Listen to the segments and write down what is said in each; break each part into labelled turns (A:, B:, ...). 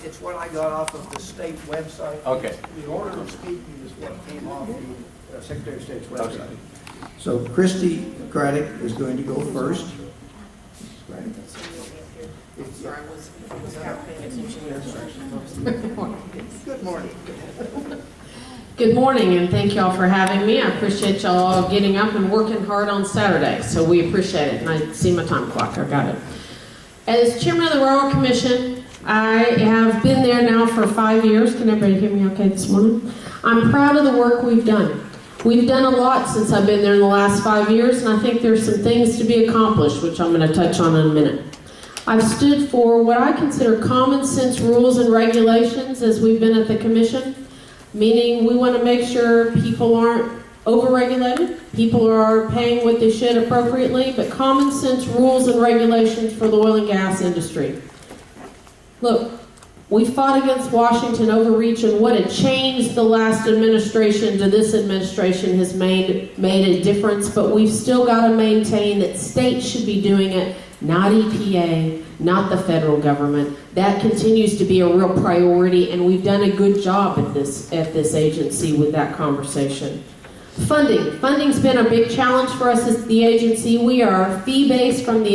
A: It's what I got off of the state website.
B: Okay.
A: The order of speaking is what came off the Secretary of State's website.
B: Okay.
A: So Christy Craddick is going to go first. Craddick.
C: Sorry, I was half paying attention.
A: Good morning.
C: Good morning, and thank y'all for having me. I appreciate y'all all getting up and working hard on Saturday, so we appreciate it. And I see my time clock, I got it. As chairman of the Railroad Commission, I have been there now for 5 years. Can everybody hear me okay this morning? I'm proud of the work we've done. We've done a lot since I've been there in the last 5 years, and I think there's some things to be accomplished, which I'm going to touch on in a minute. I've stood for what I consider common sense rules and regulations as we've been at the commission, meaning we want to make sure people aren't overregulated, people are paying what they should appropriately, but common sense rules and regulations for the oil and gas industry. Look, we fought against Washington overreach, and what a change the last administration to this administration has made a difference, but we've still got to maintain that states should be doing it, not EPA, not the federal government. That continues to be a real priority, and we've done a good job at this agency with that conversation. Funding's been a big challenge for us as the agency. We are fee-based from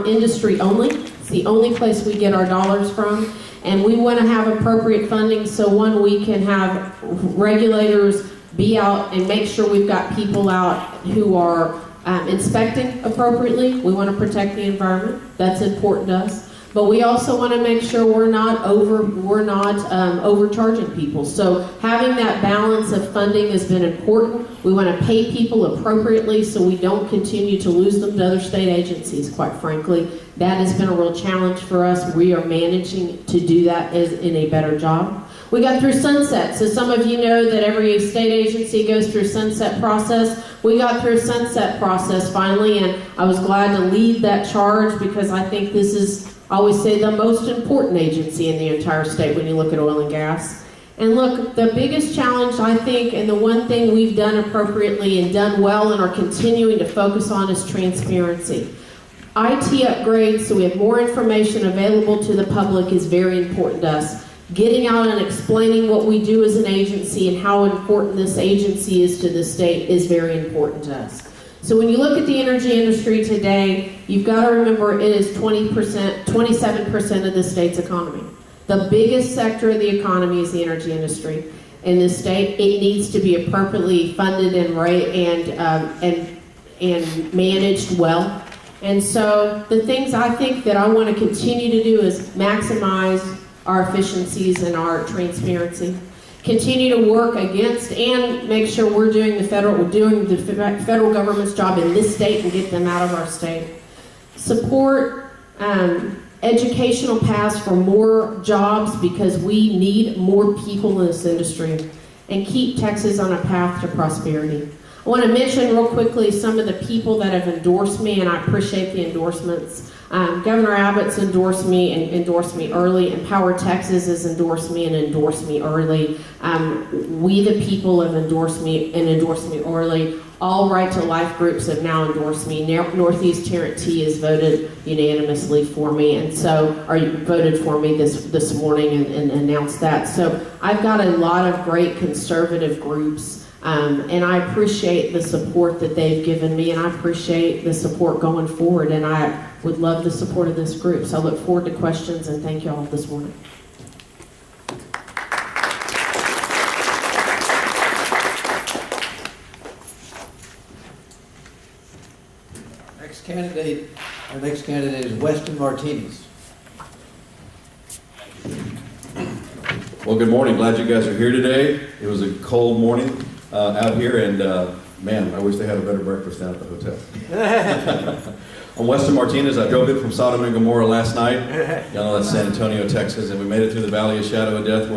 C: industry only. It's the only place we get our dollars from, and we want to have appropriate funding so we can have regulators be out and make sure we've got people out who are inspecting appropriately. We want to protect the environment. That's important to us. But we also want to make sure we're not overcharging people. So having that balance of funding has been important. We want to pay people appropriately so we don't continue to lose them to other state agencies, quite frankly. That has been a real challenge for us. We are managing to do that in a better job. We got through sunset. So some of you know that every state agency goes through a sunset process. We got through a sunset process finally, and I was glad to lead that charge because I think this is, I always say, the most important agency in the entire state when you look at oil and gas. And look, the biggest challenge, I think, and the one thing we've done appropriately and done well and are continuing to focus on is transparency. IT upgrades so we have more information available to the public is very important to us. Getting out and explaining what we do as an agency and how important this agency is to the state is very important to us. So when you look at the energy industry today, you've got to remember it is 27% of the state's economy. The biggest sector of the economy is the energy industry in this state. It needs to be appropriately funded and managed well. And so the things I think that I want to continue to do is maximize our efficiencies and our transparency. Continue to work against and make sure we're doing the federal government's job in this state and get them out of our state. Support educational paths for more jobs because we need more people in this industry, and keep Texas on a path to prosperity. I want to mention real quickly some of the people that have endorsed me, and I appreciate the endorsements. Governor Abbott's endorsed me and endorsed me early. Empower Texas has endorsed me and endorsed me early. We the People have endorsed me and endorsed me early. All Right to Life groups have now endorsed me. Northeast Tarrant T has voted unanimously for me, and so voted for me this morning and announced that. So I've got a lot of great conservative groups. And I appreciate the support that they've given me, and I appreciate the support going forward, and I would love the support of this group. So I look forward to questions, and thank you all this morning.
A: Our next candidate is Weston Martinez.
D: Well, good morning. Glad you guys are here today. It was a cold morning out here, and man, I wish they had a better breakfast down at the hotel. I'm Weston Martinez. I drove in from Sodom and Gomorrah last night. Y'all know that's San Antonio, Texas, and we made it through the Valley of Shadow of Death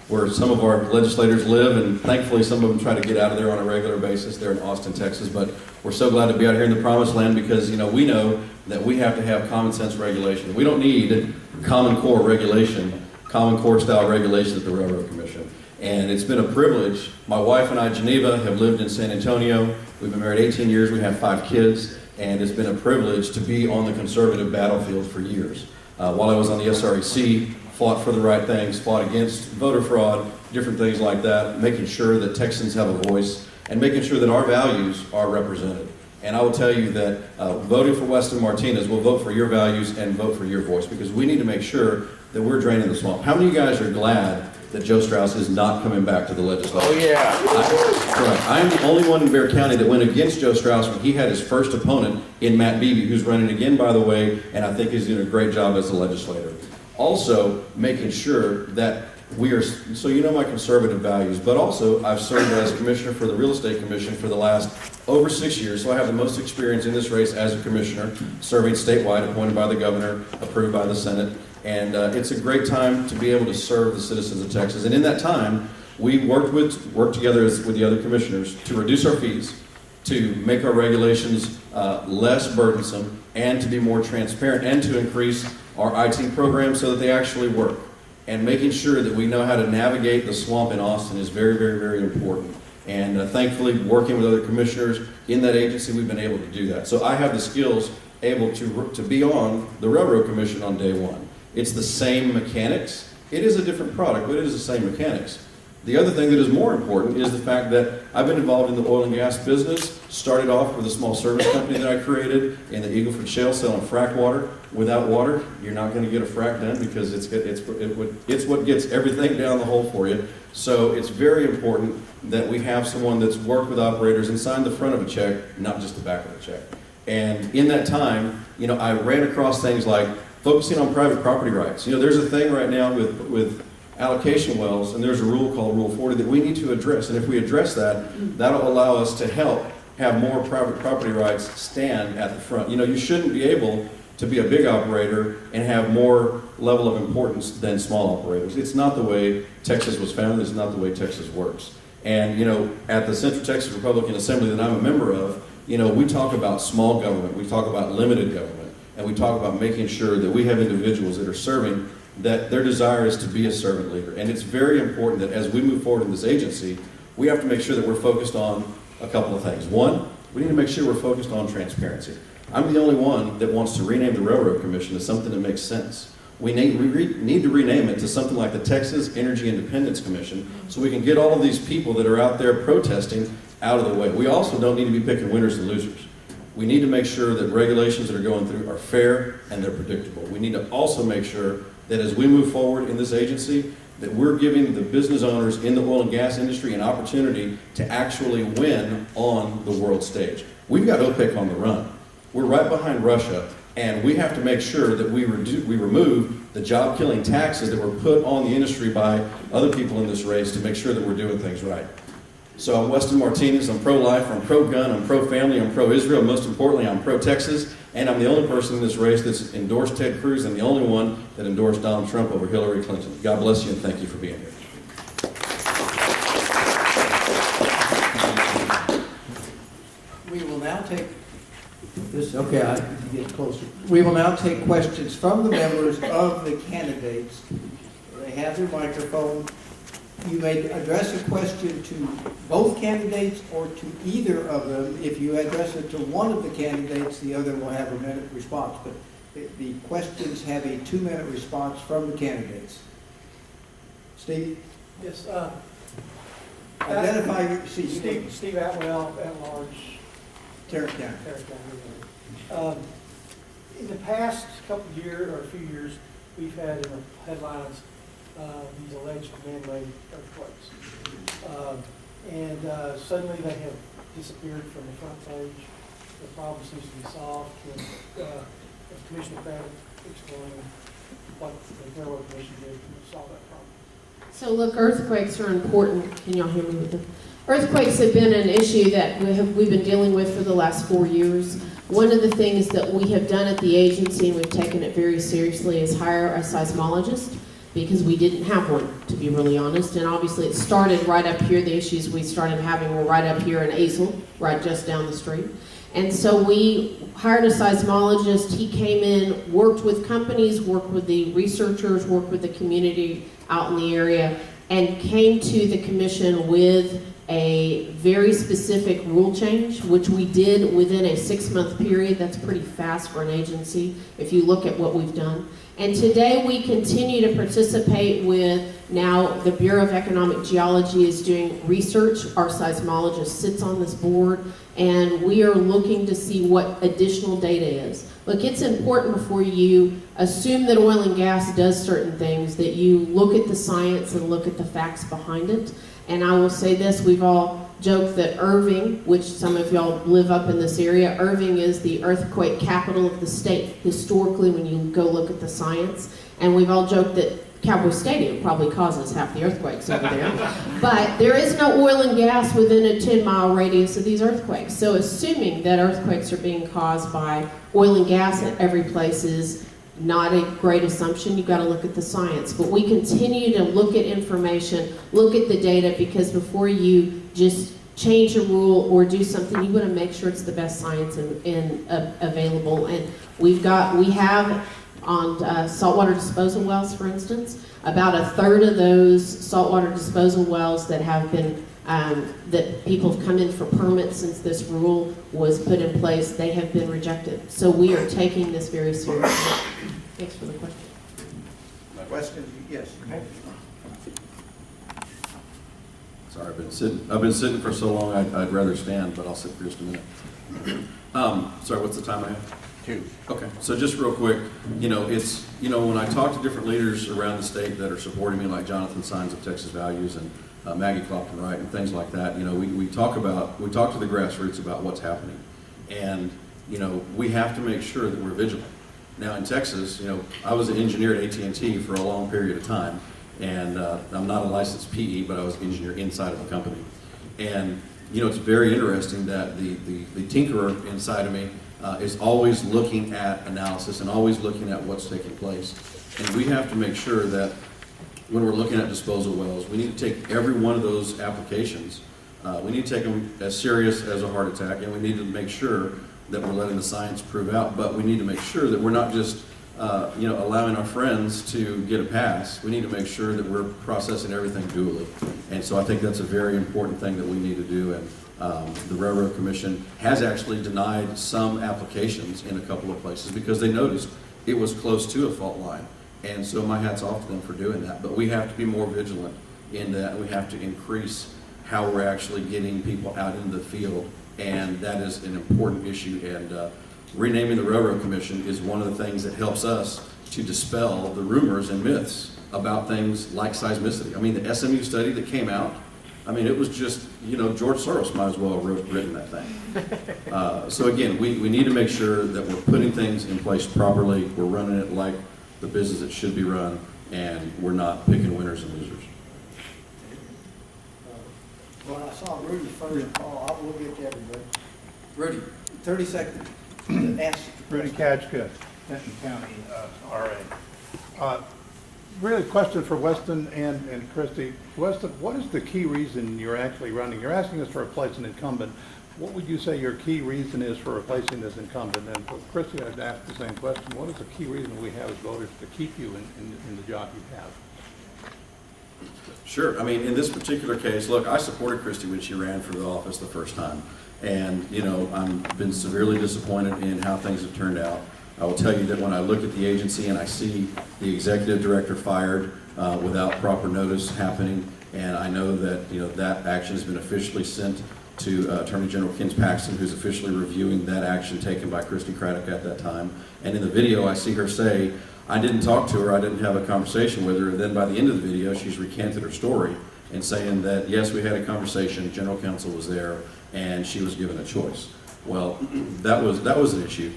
D: where some of our legislators live, and thankfully some of them try to get out of there on a regular basis. They're in Austin, Texas, but we're so glad to be out here in the Promised Land because, you know, we know that we have to have common sense regulation. We don't need Common Core regulation, Common Core style regulation at the Railroad Commission. And it's been a privilege. My wife and I, Geneva, have lived in San Antonio. We've been married 18 years. We have 5 kids. And it's been a privilege to be on the conservative battlefield for years. while I was on the SREC, fought for the right things, fought against voter fraud, different things like that, making sure that Texans have a voice, and making sure that our values are represented. And I will tell you that voting for Weston Martinez will vote for your values and vote for your voice, because we need to make sure that we're draining the swamp. How many of you guys are glad that Joe Strauss is not coming back to the legislature?
B: Oh, yeah.
D: I am the only one in Bexar County that went against Joe Strauss when he had his first opponent in Matt Beebe, who's running again, by the way, and I think he's doing a great job as a legislator. Also, making sure that we are, so you know my conservative values, but also I've served as commissioner for the Real Estate Commission for the last over 6 years, so I have the most experience in this race as a commissioner, serving statewide, appointed by the governor, approved by the Senate, and it's a great time to be able to serve the citizens of Texas. And in that time, we worked together with the other commissioners to reduce our fees, to make our regulations less burdensome, and to be more transparent, and to increase our IT programs so that they actually work. And making sure that we know how to navigate the swamp in Austin is very, very, very important. And thankfully, working with other commissioners in that agency, we've been able to do that. So I have the skills able to be on the Railroad Commission on day one. It's the same mechanics. It is a different product, but it is the same mechanics. The other thing that is more important is the fact that I've been involved in the oil and gas business, started off with a small service company that I created in the Eagle Ford Shale selling frack water. Without water, you're not going to get a frack done, because it's what gets everything down the hole for you. So it's very important that we have someone that's worked with operators and signed the front of a check, not just the back of the check. And in that time, I ran across things like focusing on private property rights. There's a thing right now with allocation wells, and there's a rule called Rule 40 that we need to address. And if we address that, that'll allow us to help have more private property rights stand at the front. You shouldn't be able to be a big operator and have more level of importance than small operators. It's not the way Texas was founded. It's not the way Texas works. And, at the Central Texas Republican Assembly that I'm a member of, we talk about small government, we talk about limited government, and we talk about making sure that we have individuals that are serving, that their desire is to be a servant leader. And it's very important that as we move forward in this agency, we have to make sure that we're focused on a couple of things. One, we need to make sure we're focused on transparency. I'm the only one that wants to rename the Railroad Commission to something that makes sense. We need to rename it to something like the Texas Energy Independence Commission, so we can get all of these people that are out there protesting out of the way. We also don't need to be picking winners and losers. We need to make sure that regulations that are going through are fair and they're predictable. We need to also make sure that as we move forward in this agency, that we're giving the business owners in the oil and gas industry an opportunity to actually win on the world stage. We've got OPEC on the run. We're right behind Russia, and we have to make sure that we remove the job-killing taxes that were put on the industry by other people in this race to make sure that we're doing things right. So I'm Weston Martinez. I'm pro-life, I'm pro-gun, I'm pro-family, I'm pro-Israel. Most importantly, I'm pro-Texas. And I'm the only person in this race that's endorsed Ted Cruz, and the only one that endorsed Donald Trump over Hillary Clinton. God bless you, and thank you for being here.
A: We will now take this. Okay, I can get closer. We will now take questions from the members of the candidates. They have their microphone. You may address a question to both candidates or to either of them. If you address it to one of the candidates, the other will have a minute response. But the questions have a 2-minute response from the candidates. Steve?
E: Yes.
A: Identify your seat.
E: Steve Atwell, at large.
A: Tarrant County.
E: In the past couple of years or a few years, we've had in the headlines these alleged man-made earthquakes. And suddenly they have disappeared from the front page. The problem seems to be solved. As Commissioner Craddick explained what the Railroad Commission did to solve that problem.
C: So look, earthquakes are important. Can y'all hear me with them? Earthquakes have been an issue that we've been dealing with for the last 4 years. One of the things that we have done at the agency, and we've taken it very seriously, is hire a seismologist, because we didn't have one, to be really honest. And obviously it started right up here. The issues we started having were right up here in Azle, right just down the street. And so we hired a seismologist. He came in, worked with companies, worked with the researchers, worked with the community out in the area, and came to the commission with a very specific rule change, which we did within a 6-month period. That's pretty fast for an agency if you look at what we've done. And today we continue to participate with, now the Bureau of Economic Geology is doing research. Our seismologist sits on this board, and we are looking to see what additional data is. Look, it's important before you assume that oil and gas does certain things that you look at the science and look at the facts behind it. And I will say this, we've all joked that Irving, which some of y'all live up in this area, Irving is the earthquake capital of the state historically when you go look at the science. And we've all joked that Cowboy Stadium probably causes half the earthquakes over there. But there is no oil and gas within a 10-mile radius of these earthquakes. So assuming that earthquakes are being caused by oil and gas at every place is not a great assumption. You've got to look at the science. But we continue to look at information, look at the data, because before you just change a rule or do something, you want to make sure it's the best science available. And we have on saltwater disposal wells, for instance, about 1/3 of those saltwater disposal wells that have been that people have come in for permits since this rule was put in place, they have been rejected. So we are taking this very seriously. Thanks for the question.
A: Question? Yes.
D: Sorry, I've been sitting for so long, I'd rather stand, but I'll sit for just a minute. Sorry, what's the time I have?
A: 2.
D: Okay, so just real quick, when I talk to different leaders around the state that are supporting me, like Jonathan Sines of Texas Values and Maggie Clopton Wright and things like that, we talk to the grassroots about what's happening. And, we have to make sure that we're vigilant. Now in Texas, I was an engineer at AT&T for a long period of time, and I'm not a licensed PE, but I was an engineer inside of a company. And, it's very interesting that the tinkerer inside of me is always looking at analysis and always looking at what's taking place. And we have to make sure that when we're looking at disposal wells, we need to take every one of those applications, we need to take them as serious as a heart attack, and we need to make sure that we're letting the science prove out, but we need to make sure that we're not just allowing our friends to get a pass. We need to make sure that we're processing everything duly. And so I think that's a very important thing that we need to do. And the Railroad Commission has actually denied some applications in a couple of places because they noticed it was close to a fault line. And so my hat's off to them for doing that. But we have to be more vigilant in that. We have to increase how we're actually getting people out in the field. And that is an important issue. And renaming the Railroad Commission is one of the things that helps us to dispel the rumors and myths about things like seismicity. I mean, the SMU study that came out, it was just, George Soros might as well have written that thing. So again, we need to make sure that we're putting things in place properly, we're running it like the business it should be run, and we're not picking winners and losers.
A: Well, I saw Rudy first, Paul. I will get to everybody. Rudy, 30 seconds to ask.
B: Rudy Kachka, Benton County RA. Really question for Weston and Christy. Weston, what is the key reason you're actually running? You're asking us to replace an incumbent. What would you say your key reason is for replacing this incumbent? And for Christy, I'd ask the same question. What is the key reason we have as voters to keep you in the job you have?
D: Sure. In this particular case, look, I supported Christy when she ran for the office the first time. And, I've been severely disappointed in how things have turned out. I will tell you that when I look at the agency and I see the executive director fired without proper notice happening, and I know that, that action has been officially sent to Attorney General Ken Paxton, who's officially reviewing that action taken by Christy Craddick at that time. And in the video, I see her say, I didn't talk to her, I didn't have a conversation with her. And then by the end of the video, she's recanted her story and saying that, yes, we had a conversation, general counsel was there, and she was given a choice. Well, that was an issue.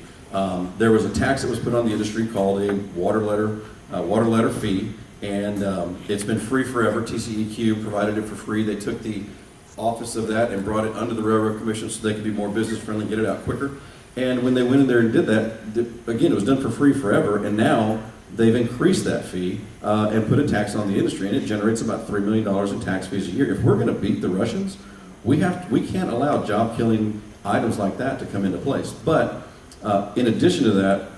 D: There was a tax that was put on the industry called a water letter fee, and it's been free forever. TCEQ provided it for free. They took the office of that and brought it under the Railroad Commission so they could be more business friendly, get it out quicker. And when they went in there and did that, again, it was done for free forever, and now they've increased that fee and put a tax on the industry, and it generates about $3 million in tax fees a year. If we're going to beat the Russians, we can't allow job-killing items like that to come into place. But in addition to that,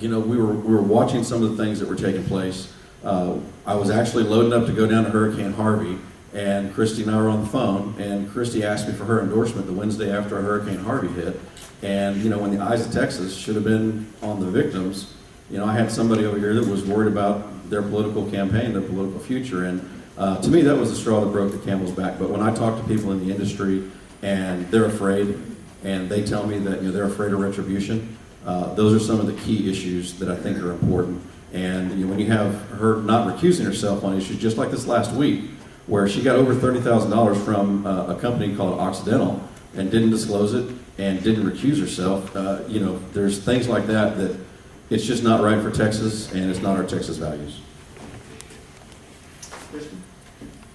D: we were watching some of the things that were taking place. I was actually loading up to go down to Hurricane Harvey, and Christy and I were on the phone, and Christy asked me for her endorsement the Wednesday after Hurricane Harvey hit. And, you know, when the eyes of Texas should have been on the victims, you know, I had somebody over here that was worried about their political campaign, their political future, and to me that was the straw that broke the camel's back. But when I talk to people in the industry and they're afraid, and they tell me that, you know, they're afraid of retribution, those are some of the key issues that I think are important. And you know, when you have her not recusing herself on issues just like this last week, where she got over $30,000 from a company called Occidental and didn't disclose it and didn't recuse herself, you know, there's things like that that it's just not right for Texas, and it's not our Texas values.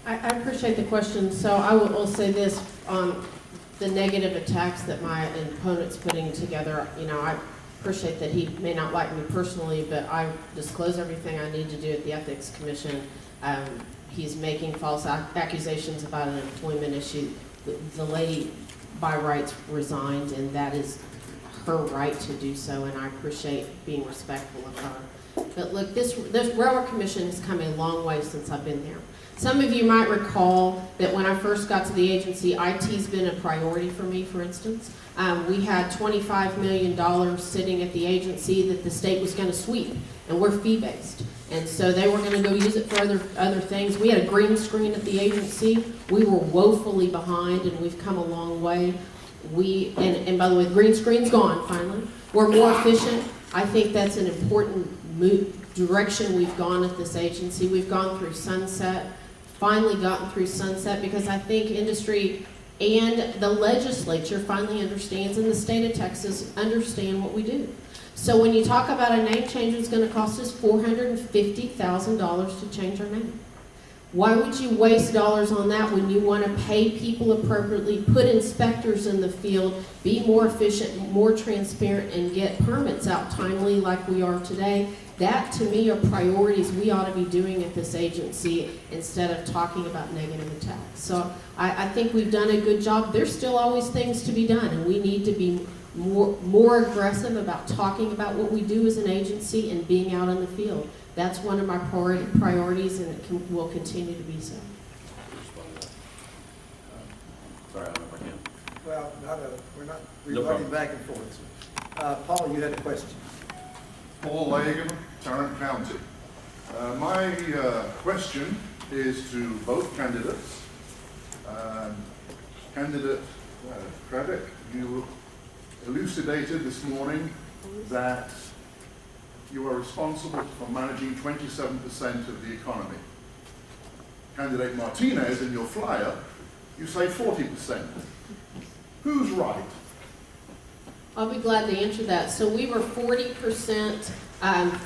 C: I appreciate the question. So I will say this on the negative attacks that my opponent's putting together. You know, I appreciate that he may not like me personally, but I disclose everything I need to do at the Ethics Commission. He's making false accusations about an employment issue. The lady, by rights, resigned, and that is her right to do so, and I appreciate being respectful of her. But look, this Railroad Commission has come a long way since I've been there. Some of you might recall that when I first got to the agency, IT's been a priority for me, for instance. We had $25 million sitting at the agency that the state was going to sweep, and we're fee-based. And so they were going to go use it for other things. We had a green screen at the agency. We were woefully behind, and we've come a long way. And by the way, the green screen's gone finally. We're more efficient. I think that's an important direction we've gone at this agency. We've gone through sunset, finally gotten through sunset, because I think industry and the legislature finally understands, and the state of Texas understand what we do. So when you talk about a name change, it's going to cost us $450,000 to change our name. Why would you waste dollars on that when you want to pay people appropriately, put inspectors in the field, be more efficient, more transparent, and get permits out timely like we are today? That, to me, are priorities we ought to be doing at this agency instead of talking about negative attacks. So I think we've done a good job. There's still always things to be done, and we need to be more aggressive about talking about what we do as an agency and being out in the field. That's one of my priorities, and it will continue to be so.
D: Sorry, I don't know if I can.
A: Well, we're not
D: No
A: running
D: problem.
A: back and forth. Paul, you had a question.
F: Paul Lagan, Tarrant County. My question is to both candidates. Candidate Craddick, you elucidated this morning that you are responsible for managing 27% of the economy. Candidate Martinez, in your flyer, you say 40%. Who's right?
C: I'll be glad to answer that. So we were 40%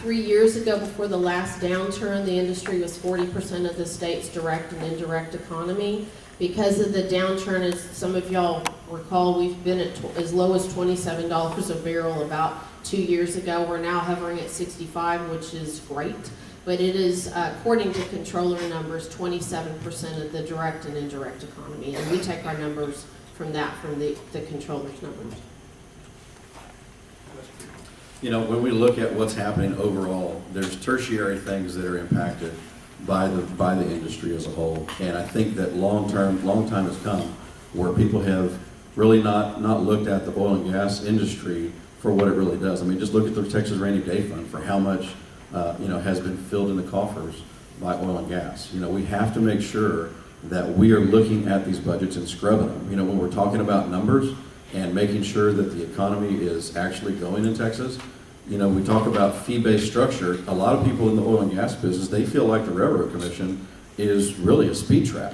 C: 3 years ago before the last downturn. The industry was 40% of the state's direct and indirect economy. Because of the downturn, as some of y'all recall, we've been at as low as $27 a barrel about 2 years ago. We're now hovering at 65, which is great. But it is, according to controller numbers, 27% of the direct and indirect economy. And we take our numbers from the controller's numbers.
D: You know, when we look at what's happening overall, there's tertiary things that are impacted by the industry as a whole. And I think that long time has come where people have really not looked at the oil and gas industry for what it really does. I mean, just look at the Texas Rainy Day Fund for how much has been filled in the coffers by oil and gas. You know, we have to make sure that we are looking at these budgets and scrubbing them. You know, when we're talking about numbers and making sure that the economy is actually going in Texas, you know, we talk about fee-based structure. A lot of people in the oil and gas business, they feel like the Railroad Commission is really a speed trap.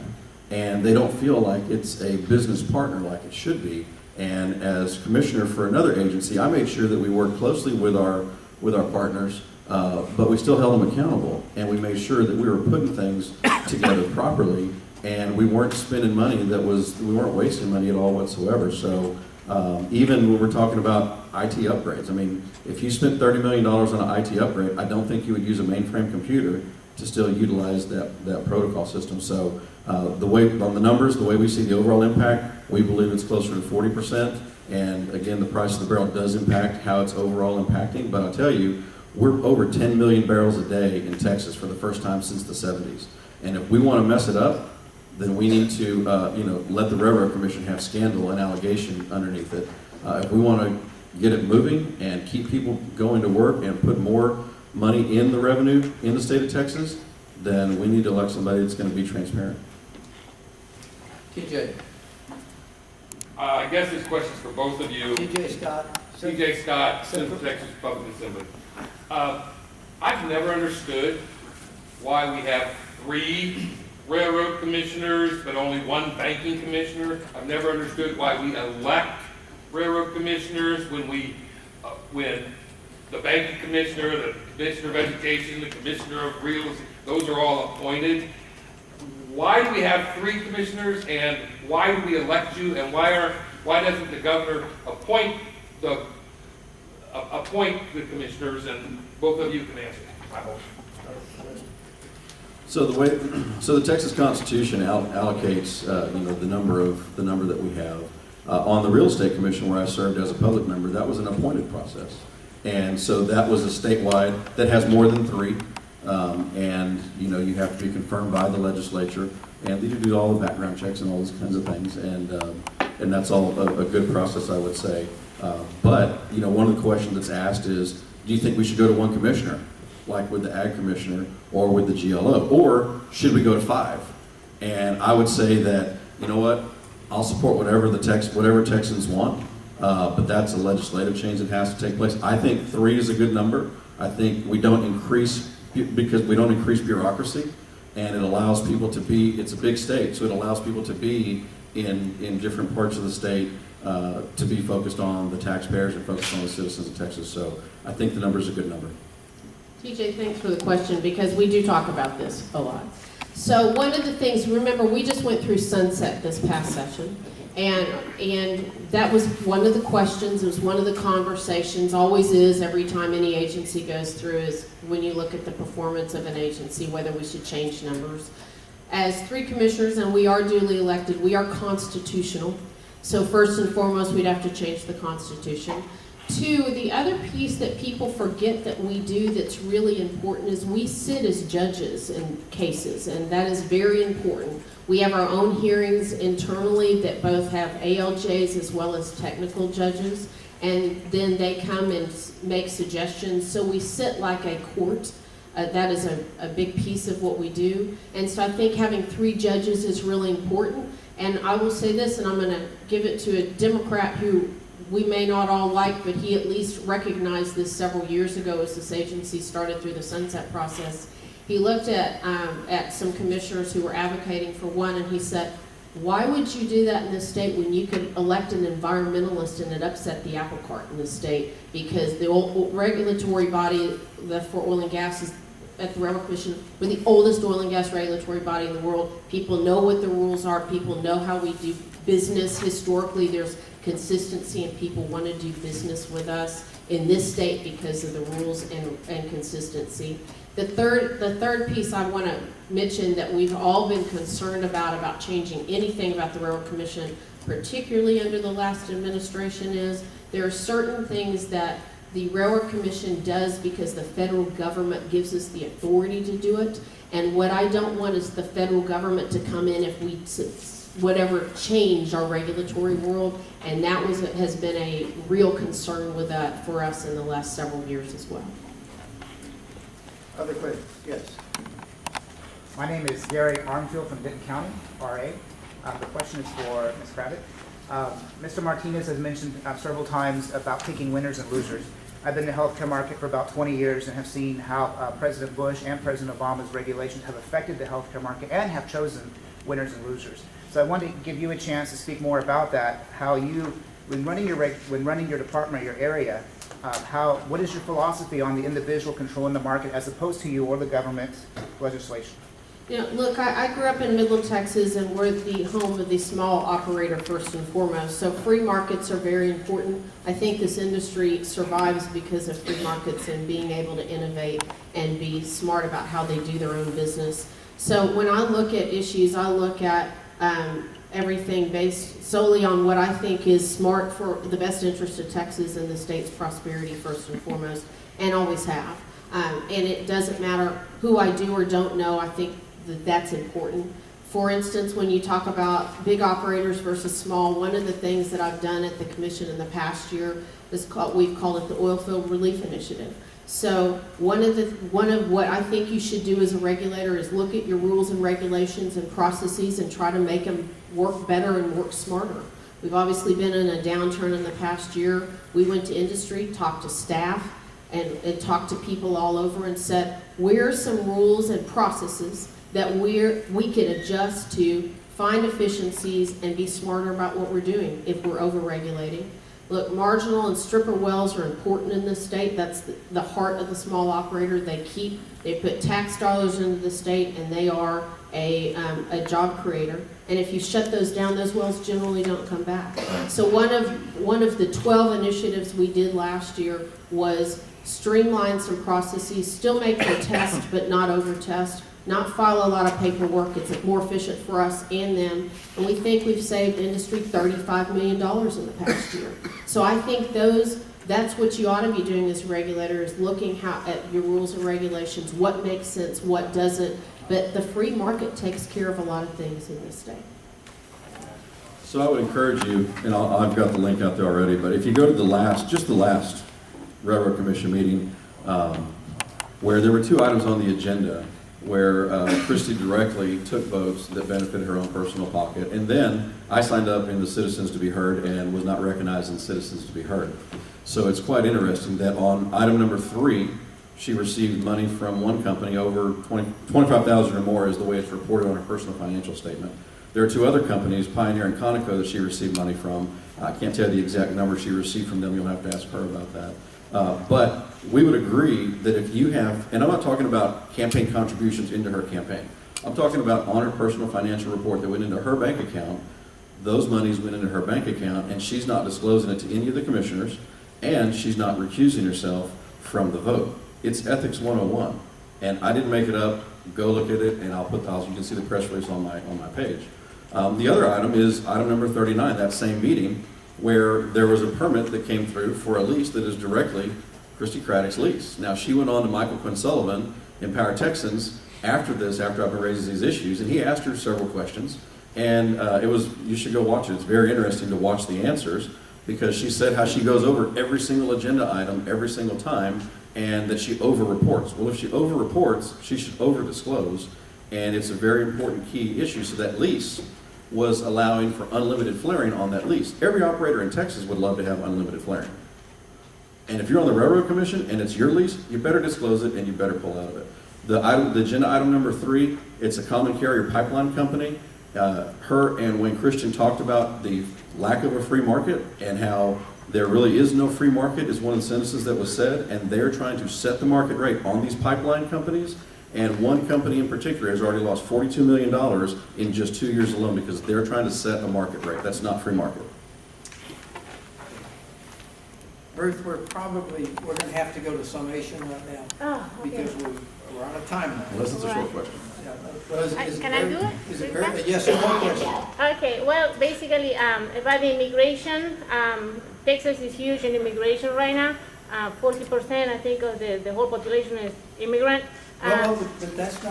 D: And they don't feel like it's a business partner like it should be. And as commissioner for another agency, I made sure that we worked closely with our partners, but we still held them accountable. And we made sure that we were putting things together properly, and we weren't spending money we weren't wasting money at all whatsoever. So even when we're talking about IT upgrades, I mean, if you spent $30 million on an IT upgrade, I don't think you would use a mainframe computer to still utilize that protocol system. So on the numbers, the way we see the overall impact, we believe it's closer to 40%. And again, the price of the barrel does impact how it's overall impacting. But I'll tell you, we're over 10 million barrels a day in Texas for the first time since the 70s. And if we want to mess it up, then we need to, let the Railroad Commission have scandal and allegation underneath it. If we want to get it moving and keep people going to work and put more money in the revenue in the state of Texas, then we need to elect somebody that's going to be transparent.
A: TJ.
G: I guess this question's for both of you.
A: TJ Scott.
G: TJ Scott, Central Texas Republican Assembly. I've never understood why we have 3 railroad commissioners, but only 1 banking commissioner. I've never understood why we elect railroad commissioners when when the banking commissioner, the commissioner of education, the commissioner of real estate, those are all appointed. Why do we have 3 commissioners, and why do we elect you, and why doesn't the governor appoint the commissioners? And both of you can answer. I hope.
D: So the Texas Constitution allocates, the number that we have. On the Real Estate Commission, where I served as a public member, that was an appointed process. And so that was a statewide, that has more than 3. And, you have to be confirmed by the legislature, and you do all the background checks and all those kinds of things. And that's all a good process, I would say. But, one of the questions that's asked is, do you think we should go to 1 commissioner, like with the Ag Commissioner or with the GLO? Or should we go to 5? And I would say that, you know what, I'll support whatever Texans want, but that's a legislative change that has to take place. I think 3 is a good number. I think we don't increase bureaucracy, and it allows people to be, it's a big state, so it allows people to be in different parts of the state, to be focused on the taxpayers and focused on the citizens of Texas. So I think the number is a good number.
C: TJ, thanks for the question, because we do talk about this a lot. So one of the things, remember, we just went through sunset this past session, and that was one of the questions, it was one of the conversations, always is every time any agency goes through, is when you look at the performance of an agency, whether we should change numbers. As 3 commissioners, and we are duly elected, we are constitutional. So first and foremost, we'd have to change the Constitution. 2, the other piece that people forget that we do that's really important is we sit as judges in cases, and that is very important. We have our own hearings internally that both have ALJs as well as technical judges, and then they come and make suggestions. So we sit like a court. That is a big piece of what we do. And so I think having 3 judges is really important. And I will say this, and I'm going to give it to a Democrat who we may not all like, but he at least recognized this several years ago as this agency started through the sunset process. He looked at some commissioners who were advocating for 1, and he said, why would you do that in this state when you could elect an environmentalist and it upset the apple cart in this state? Because the old regulatory body for oil and gas is at the Railroad Commission. We're the oldest oil and gas regulatory body in the world. People know what the rules are. People know how we do business. Historically, there's consistency, and people want to do business with us in this state because of the rules and consistency. The third piece I want to mention that we've all been concerned about changing anything about the Railroad Commission, particularly under the last administration, is there are certain things that the Railroad Commission does because the federal government gives us the authority to do it. And what I don't want is the federal government to come in if we change our regulatory world, and that has been a real concern with that for us in the last several years as well.
A: Other questions? Yes.
H: My name is Gary Armfield from Denton County, RA. The question is for Ms. Craddick. Mr. Martinez has mentioned several times about picking winners and losers. I've been in the healthcare market for about 20 years and have seen how President Bush and President Obama's regulations have affected the healthcare market and have chosen winners and losers. So I wanted to give you a chance to speak more about that, how you, when running your department or your area, what is your philosophy on the individual controlling the market as opposed to you or the government's legislation?
C: Look, I grew up in Midland, Texas, and we're the home of the small operator first and foremost. So free markets are very important. I think this industry survives because of free markets and being able to innovate and be smart about how they do their own business. So when I look at issues, I look at everything based solely on what I think is smart for the best interest of Texas and the state's prosperity first and foremost, and always have. And it doesn't matter who I do or don't know. I think that's important. For instance, when you talk about big operators versus small, one of the things that I've done at the commission in the past year is we've called it the Oil Field Relief Initiative. So one of what I think you should do as a regulator is look at your rules and regulations and processes and try to make them work better and work smarter. We've obviously been in a downturn in the past year. We went to industry, talked to staff, and talked to people all over and said, where are some rules and processes that we can adjust to find efficiencies and be smarter about what we're doing if we're over-regulating. Look, marginal and stripper wells are important in this state. That's the heart of the small operator. They put tax dollars into the state, and they are a job creator. And if you shut those down, those wells generally don't come back. So one of the 12 initiatives we did last year was streamline some processes, still make them test, but not over-test, not file a lot of paperwork. It's more efficient for us and them. And we think we've saved industry $35 million in the past year. So I think that's what you ought to be doing as a regulator, is looking at your rules and regulations, what makes sense, what doesn't. But the free market takes care of a lot of things in this state.
D: So I would encourage you, and I've got the link out there already, but if you go to the last Railroad Commission meeting, where there were 2 items on the agenda, where Christie directly took votes that benefited her own personal pocket, and then I signed up in the Citizens to be Heard and was not recognized in Citizens to be Heard. So it's quite interesting that on item number 3, she received money from one company over $25,000 or more is the way it's reported on her personal financial statement. There are 2 other companies, Pioneer and Conoco, that she received money from. I can't tell you the exact number she received from them. You'll have to ask her about that. But we would agree that if you have, and I'm not talking about campaign contributions into her campaign. I'm talking about on her personal financial report that went into her bank account. Those monies went into her bank account, and she's not disclosing it to any of the commissioners, and she's not recusing herself from the vote. It's Ethics 101, and I didn't make it up. Go look at it, and you can see the press release on my page. The other item is item number 39, that same meeting, where there was a permit that came through for a lease that is directly Christy Craddick's lease. Now, she went on to Michael Quinn Sullivan in Power Texans after I've been raising these issues, and he asked her several questions, and you should go watch it. It's very interesting to watch the answers, because she said how she goes over every single agenda item every single time, and that she over-reports. Well, if she over-reports, she should over-disclose, and it's a very important key issue. So that lease was allowing for unlimited flaring on that lease. Every operator in Texas would love to have unlimited flaring. And if you're on the Railroad Commission and it's your lease, you better disclose it and you better pull out of it. The agenda item number 3, it's a common carrier pipeline company. Her and Wayne Christian talked about the lack of a free market and how there really is no free market is one of the sentences that was said, and they're trying to set the market rate on these pipeline companies. And one company in particular has already lost $42 million in just 2 years alone because they're trying to set a market rate. That's not free market.
A: Ruth, we're going to have to go to summation right now.
I: Oh, okay.
A: Because we're on a timeline.
D: Unless it's a short question.
I: Can I do it?
A: Is it very, yes, one question.
I: Okay, well, basically, about the immigration, Texas is huge in immigration right now. 40%, I think, of the whole population is immigrant.
A: Well, but that's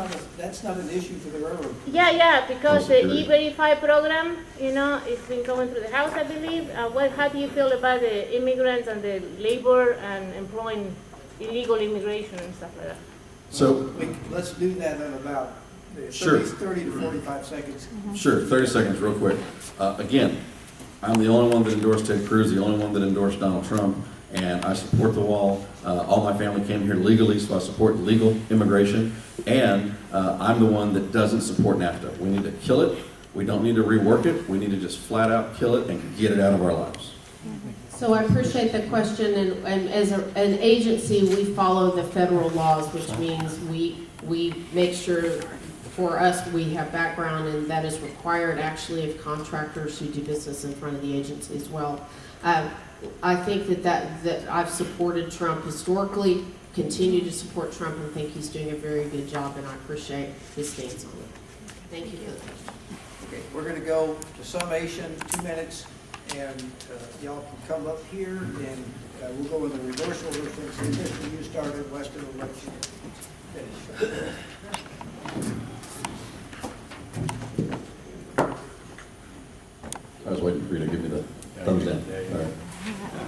A: not an issue for the railroad.
I: Yeah, because the E-Verify program, it's been going through the House, I believe. How do you feel about the immigrants and the labor and employing illegal immigration and stuff like that?
D: So
A: let's do that in about 30 to 45 seconds.
D: Sure, 30 seconds, real quick. Again, I'm the only one that endorsed Ted Cruz, the only one that endorsed Donald Trump, and I support the wall. All my family came here legally, so I support legal immigration, and I'm the one that doesn't support NAFTA. We need to kill it. We don't need to rework it. We need to just flat out kill it and get it out of our lives.
C: So I appreciate the question, and as an agency, we follow the federal laws, which means we make sure, for us, we have background, and that is required actually of contractors who do business in front of the agency as well. I think that I've supported Trump historically, continue to support Trump, and think he's doing a very good job, and I appreciate his stance on it. Thank you for the question.
A: Okay, we're going to go to summation, 2 minutes, and y'all can come up here, and we'll go in the reverse order. Since you started, Weston will let you finish.
D: was waiting for you to give me the thumbs down. All right.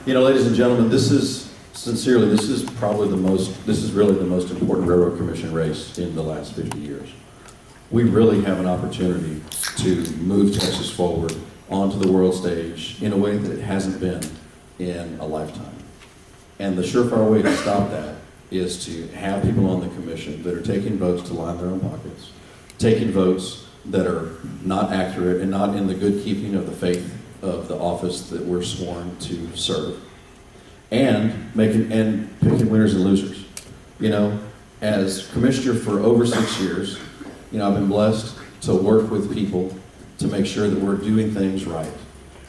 D: You know, ladies and gentlemen, this is really the most important Railroad Commission race in the last 50 years. We really have an opportunity to move Texas forward onto the world stage in a way that it hasn't been in a lifetime. And the surefire way to stop that is to have people on the commission that are taking votes to line their own pockets, taking votes that are not accurate and not in the good keeping of the faith of the office that we're sworn to serve, and picking winners and losers. You know, as commissioner for over 6 years, you know, I've been blessed to work with people to make sure that we're doing things right,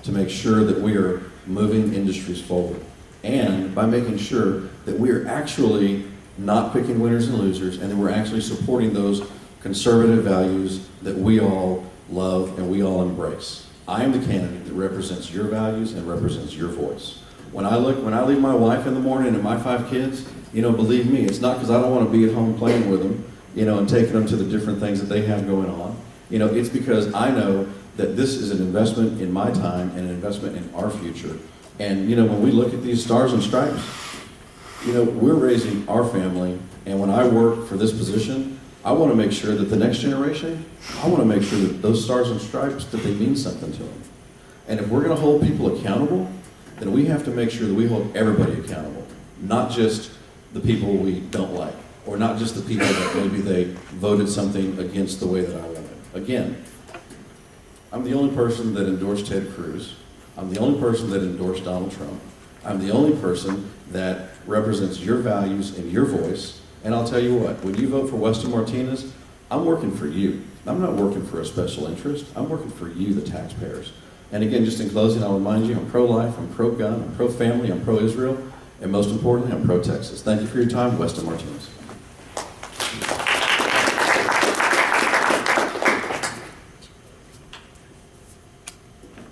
D: to make sure that we are moving industries forward, and by making sure that we are actually not picking winners and losers, and that we're actually supporting those conservative values that we all love and we all embrace. I am the candidate that represents your values and represents your voice. When I leave my wife in the morning and my 5 kids, you know, believe me, it's not because I don't want to be at home playing with them, you know, and taking them to the different things that they have going on. You know, it's because I know that this is an investment in my time and an investment in our future. And, you know, when we look at these stars and stripes, you know, we're raising our family, and when I work for this position, I want to make sure that the next generation, I want to make sure that those stars and stripes, that they mean something to them. And if we're going to hold people accountable, then we have to make sure that we hold everybody accountable, not just the people we don't like, or not just the people that maybe they voted something against the way that I wanted. Again, I'm the only person that endorsed Ted Cruz. I'm the only person that endorsed Donald Trump. I'm the only person that represents your values and your voice. And I'll tell you what, when you vote for Weston Martinez, I'm working for you. I'm not working for a special interest. I'm working for you, the taxpayers. And again, just in closing, I'll remind you, I'm pro-life, I'm pro-gun, I'm pro-family, I'm pro-Israel, and most importantly, I'm pro-Texas. Thank you for your time, Weston Martinez.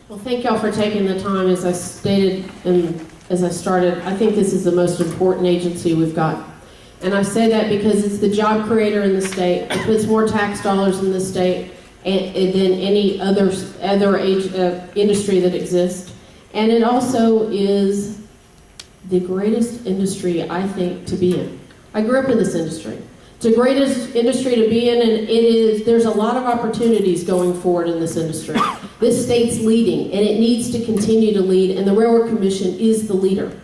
C: Well, thank y'all for taking the time. As I stated and as I started, I think this is the most important agency we've got. And I say that because it's the job creator in the state. It puts more tax dollars in the state than any other industry that exists. And it also is the greatest industry, I think, to be in. I grew up in this industry. It's the greatest industry to be in, and there's a lot of opportunities going forward in this industry. This state's leading, and it needs to continue to lead, and the Railroad Commission is the leader.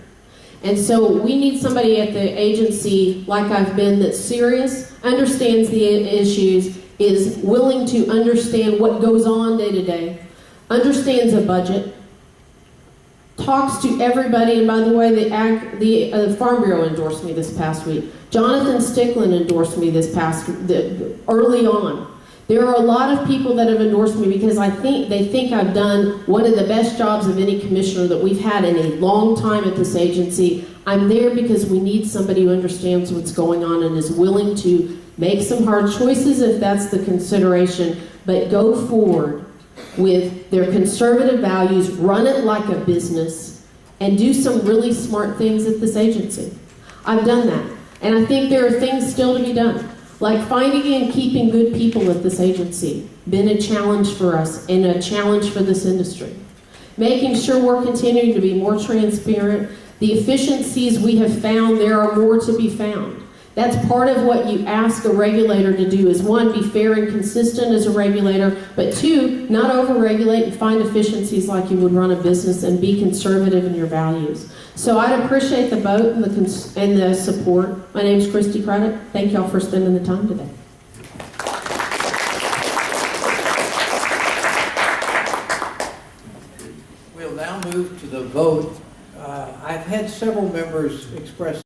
C: And so we need somebody at the agency, like I've been, that's serious, understands the issues, is willing to understand what goes on day to day, understands a budget, talks to everybody. And by the way, the Farm Bureau endorsed me this past week. Jonathan Sticklin endorsed me early on. There are a lot of people that have endorsed me because they think I've done one of the best jobs of any commissioner that we've had in a long time at this agency. I'm there because we need somebody who understands what's going on and is willing to make some hard choices if that's the consideration, but go forward with their conservative values, run it like a business, and do some really smart things at this agency. I've done that, and I think there are things still to be done. Like finding and keeping good people at this agency, been a challenge for us and a challenge for this industry. Making sure we're continuing to be more transparent. The efficiencies we have found, there are more to be found. That's part of what you ask a regulator to do is, one, be fair and consistent as a regulator, but two, not over-regulate and find efficiencies like you would run a business, and be conservative in your values. So I'd appreciate the vote and the support. My name's Craddick. Thank y'all for spending the time today.
A: We'll now move to the vote. I've had several members express